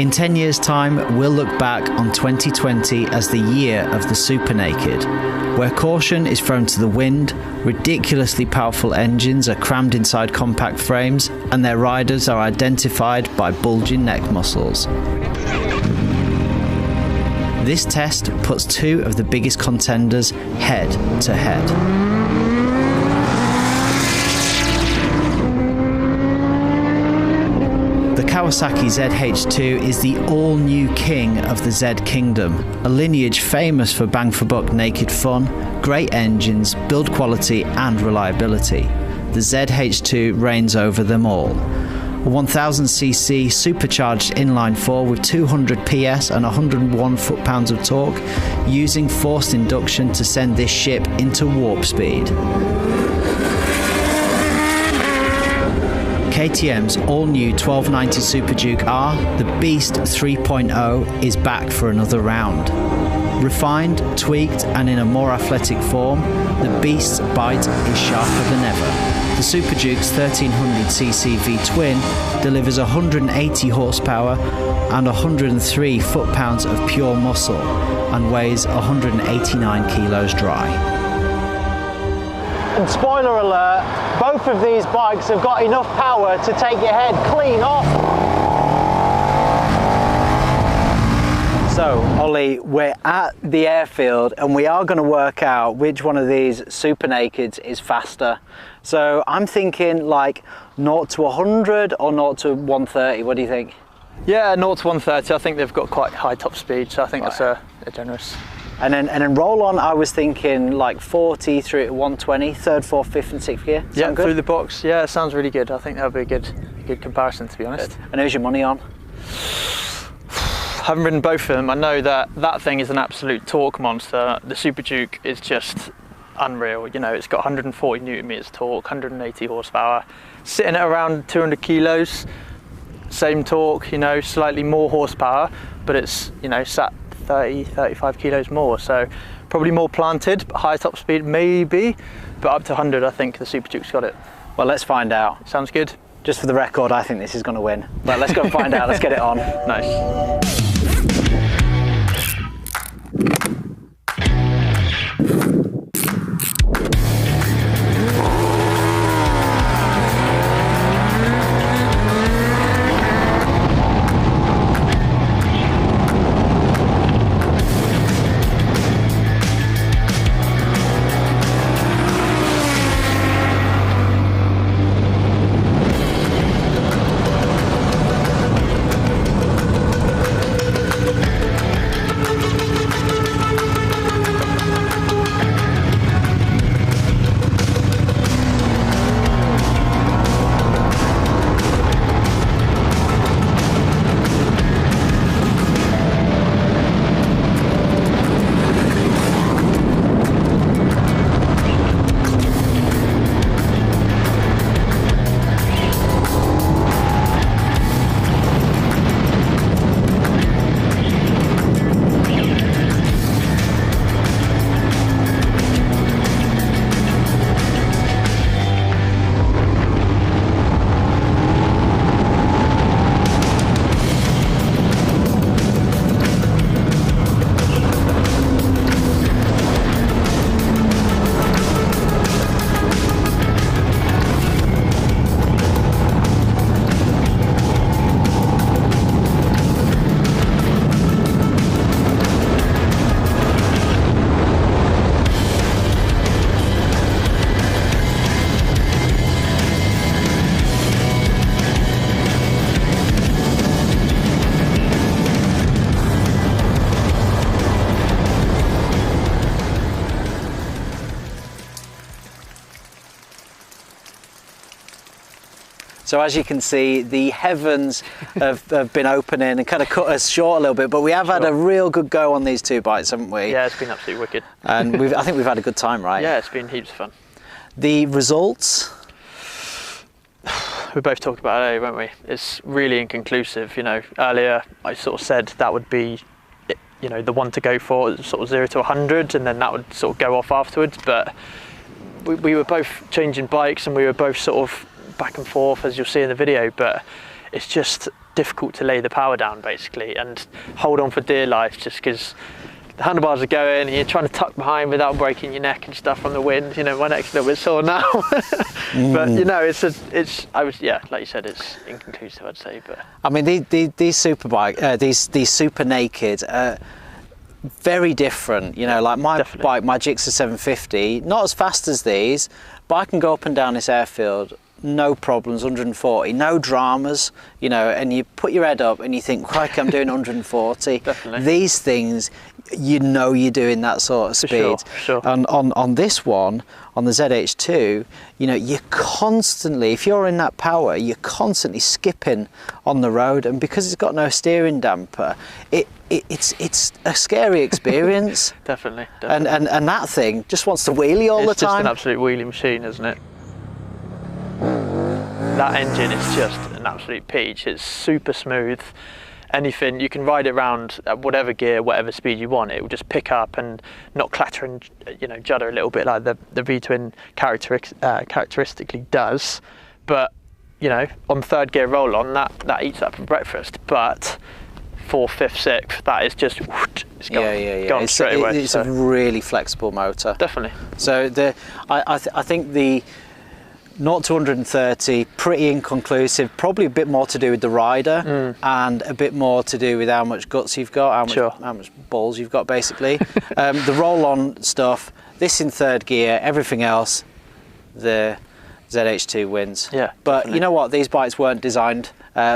In 10 years' time, we'll look back on 2020 as the year of the super naked, where caution is thrown to the wind, ridiculously powerful engines are crammed inside compact frames, and their riders are identified by bulging neck muscles. This test puts two of the biggest contenders head to head. The Kawasaki ZH2 is the all-new king of the Z Kingdom, a lineage famous for bang-for-buck naked fun, great engines, build quality and reliability. The ZH2 reigns over them all. A 1000cc supercharged inline-4 with 200 PS and 101 foot-pounds of torque, using forced induction to send this ship into warp speed. KTM's all-new 1290 Super Duke R, the Beast 3.0, is back for another round. Refined, tweaked, and in a more athletic form, the Beast's bite is sharper than ever. The Super Duke's 1300cc V-twin delivers 180 horsepower and 103 foot-pounds of pure muscle and weighs 189 kilos dry. And spoiler alert, both of these bikes have got enough power to take your head clean off. So, Ollie, we're at the airfield and we are going to work out which one of these super nakeds is faster. So I'm thinking like 0 to 100 or 0 to 130, what do you think? Yeah, 0 to 130, I think they've got quite high top speed, so I think that's a generous. And then roll on, I was thinking like 40 through to 120, third, fourth, fifth and sixth gear. Yeah, through the box. Yeah, it sounds really good. I think that'll be a good comparison, to be honest. Good. And who's your money on? I haven't ridden both of them. I know that thing is an absolute torque monster. The Super Duke is just unreal. You know, it's got 140 Newton meters torque, 180 horsepower, sitting at around 200 kilos. Same torque, you know, slightly more horsepower, but it's, you know, sat 30, 35 kilos more, so probably more planted, but high top speed maybe, but up to 100 I think the Super Duke's got it. Well, let's find out. Sounds good. Just for the record, I think this is going to win. But let's go and find out, let's get it on. Nice. So as you can see, the heavens have been opening and kind of cut us short a little bit, but we have had a real good go on these two bikes, haven't we? Yeah, it's been absolutely wicked. And I think we've had a good time, right? Yeah, it's been heaps of fun. The results? We both talked about it earlier, weren't we? It's really inconclusive. You know, earlier I sort of said that would be, you know, the one to go for, sort of 0 to 100, and then that would sort of go off afterwards. But we were both changing bikes and we were both sort of back and forth, as you'll see in the video. But it's just difficult to lay the power down basically and hold on for dear life, just because the handlebars are going and you're trying to tuck behind without breaking your neck and stuff from the wind. You know, my neck's a little bit sore now. But you know, like you said, it's inconclusive, I'd say. But I mean, these super naked, very different. You know, like my bike, my Gixxer 750, not as fast as these, but I can go up and down this airfield, no problems, 140, no dramas, you know, and you put your head up and you think, crikey, I'm doing 140. Definitely. These things, you know you're doing that sort of speed. Sure. And on this one, on the ZH2, you know, you're constantly, if you're in that power, you're constantly skipping on the road, and because it's got no steering damper, it's a scary experience. Definitely. And that thing just wants to wheelie all the time. It's just an absolute wheelie machine, isn't it? That engine is just an absolute peach. It's super smooth. Anything, you can ride it around at whatever gear, whatever speed you want. It will just pick up and not clatter and, you know, judder a little bit like the V-twin characteristically does. But, you know, on third gear roll on, that eats up for breakfast. But fourth, fifth, sixth, that is just, it's gone, gone straight away. It's a really flexible motor. Definitely. So I think the 0 to 130, pretty inconclusive, probably a bit more to do with the rider and a bit more to do with how much guts you've got, how much balls you've got basically. The roll-on stuff, this in third gear, everything else, the ZH2 wins. Yeah, but definitely. You know what, these bikes weren't designed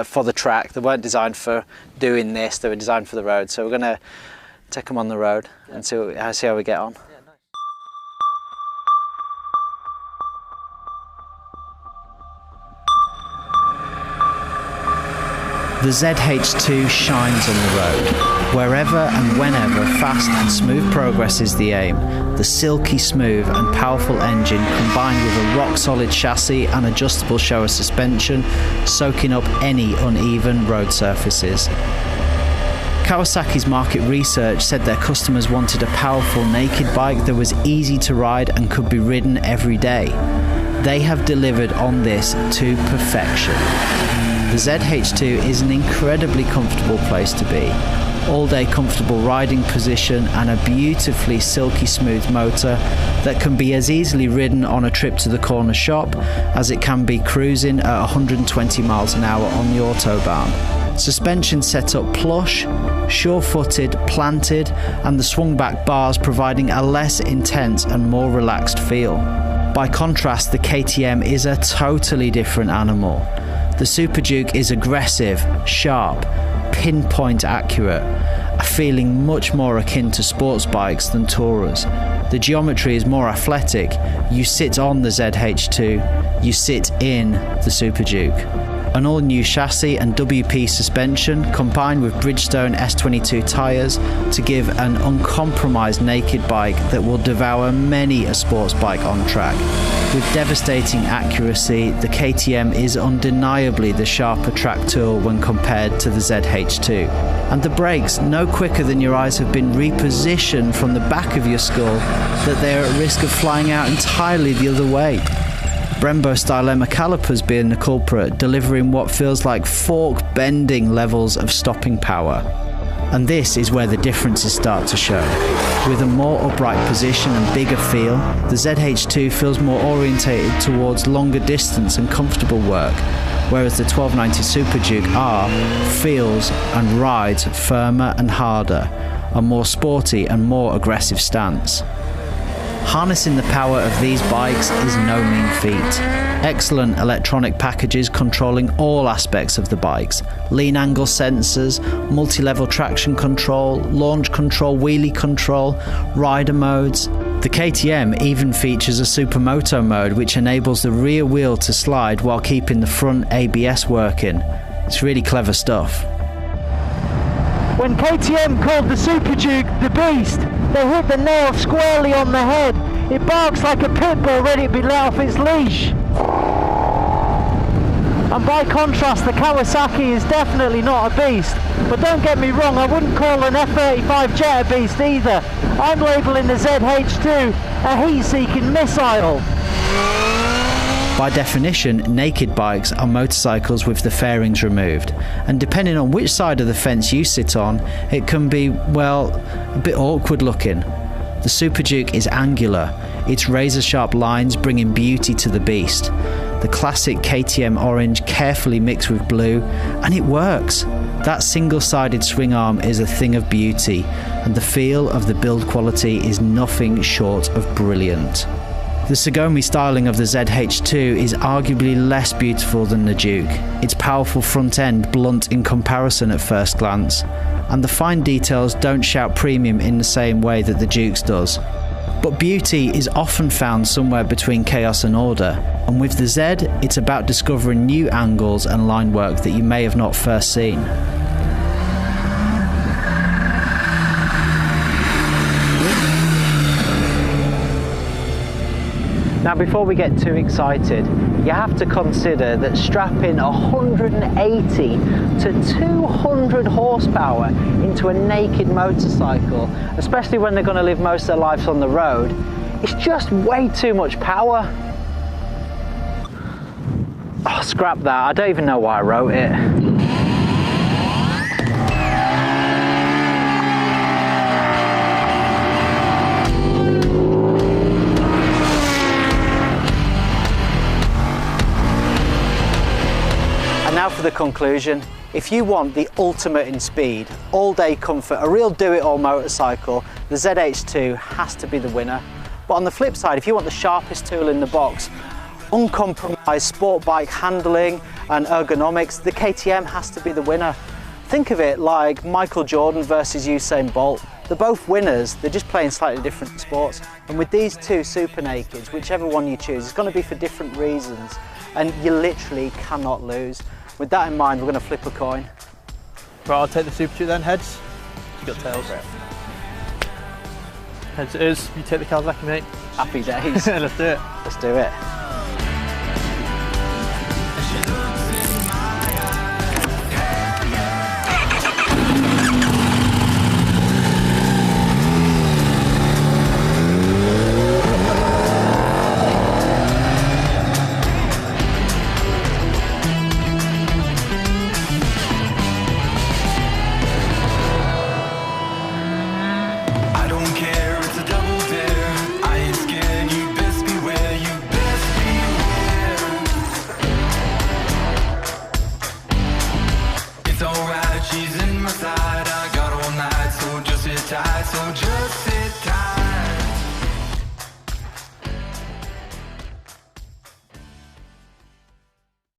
for the track, they weren't designed for doing this, they were designed for the road. So we're going to take them on the road and see how we get on. The ZH2 shines on the road. Wherever and whenever fast and smooth progress is the aim, the silky smooth and powerful engine combined with a rock-solid chassis and adjustable shower suspension, soaking up any uneven road surfaces. Kawasaki's market research said their customers wanted a powerful naked bike that was easy to ride and could be ridden every day. They have delivered on this to perfection. The ZH2 is an incredibly comfortable place to be. All-day comfortable riding position and a beautifully silky smooth motor that can be as easily ridden on a trip to the corner shop as it can be cruising at 120 miles an hour on the Autobahn. Suspension set up plush, sure-footed, planted, and the swung-back bars providing a less intense and more relaxed feel. By contrast, the KTM is a totally different animal. The Super Duke is aggressive, sharp, pinpoint accurate, a feeling much more akin to sports bikes than tourers. The geometry is more athletic. You sit on the ZH2, you sit in the Super Duke. An all-new chassis and WP suspension combined with Bridgestone S22 tyres to give an uncompromised naked bike that will devour many a sports bike on track. With devastating accuracy, the KTM is undeniably the sharper track tool when compared to the ZH2. And the brakes, no quicker than your eyes have been repositioned from the back of your skull that they are at risk of flying out entirely the other way. Brembo Stylema calipers being the culprit, delivering what feels like fork-bending levels of stopping power. And this is where the differences start to show. With a more upright position and bigger feel, the ZH2 feels more orientated towards longer distance and comfortable work, whereas the 1290 Super Duke R feels and rides firmer and harder, a more sporty and more aggressive stance. Harnessing the power of these bikes is no mean feat. Excellent electronic packages controlling all aspects of the bikes. Lean angle sensors, multi-level traction control, launch control, wheelie control, rider modes. The KTM even features a supermoto mode which enables the rear wheel to slide while keeping the front ABS working. It's really clever stuff. When KTM called the Super Duke the Beast, they hit the nail squarely on the head. It barks like a pit bull ready to be let off its leash. And by contrast, the Kawasaki is definitely not a beast. But don't get me wrong, I wouldn't call an F-35 jet a beast either. I'm labelling the ZH2 a heat-seeking missile. By definition, naked bikes are motorcycles with the fairings removed, and depending on which side of the fence you sit on, it can be, well, a bit awkward looking. The Super Duke is angular, its razor-sharp lines bringing beauty to the beast. The classic KTM orange carefully mixed with blue, and it works. That single-sided swing arm is a thing of beauty, and the feel of the build quality is nothing short of brilliant. The Sugomi styling of the ZH2 is arguably less beautiful than the Duke, its powerful front end blunt in comparison at first glance, and the fine details don't shout premium in the same way that the Duke's does. But beauty is often found somewhere between chaos and order, and with the Z, it's about discovering new angles and line work that you may have not first seen. Now, before we get too excited, you have to consider that strapping 180 to 200 horsepower into a naked motorcycle, especially when they're going to live most of their lives on the road, it's just way too much power. Oh, scrap that. I don't even know why I wrote it. Now for the conclusion. If you want the ultimate in speed, all-day comfort, a real do-it-all motorcycle, the ZH2 has to be the winner. But on the flip side, if you want the sharpest tool in the box, uncompromised sport bike handling and ergonomics, the KTM has to be the winner. Think of it like Michael Jordan versus Usain Bolt. They're both winners, they're just playing slightly different sports. And with these two Super Nakeds, whichever one you choose, it's going to be for different reasons, and you literally cannot lose. With that in mind, we're going to flip a coin. Right, I'll take the Super Duke then. Heads? You got tails. Heads it is. You take the Kawasaki, mate. Happy days. Let's do it. Let's do it.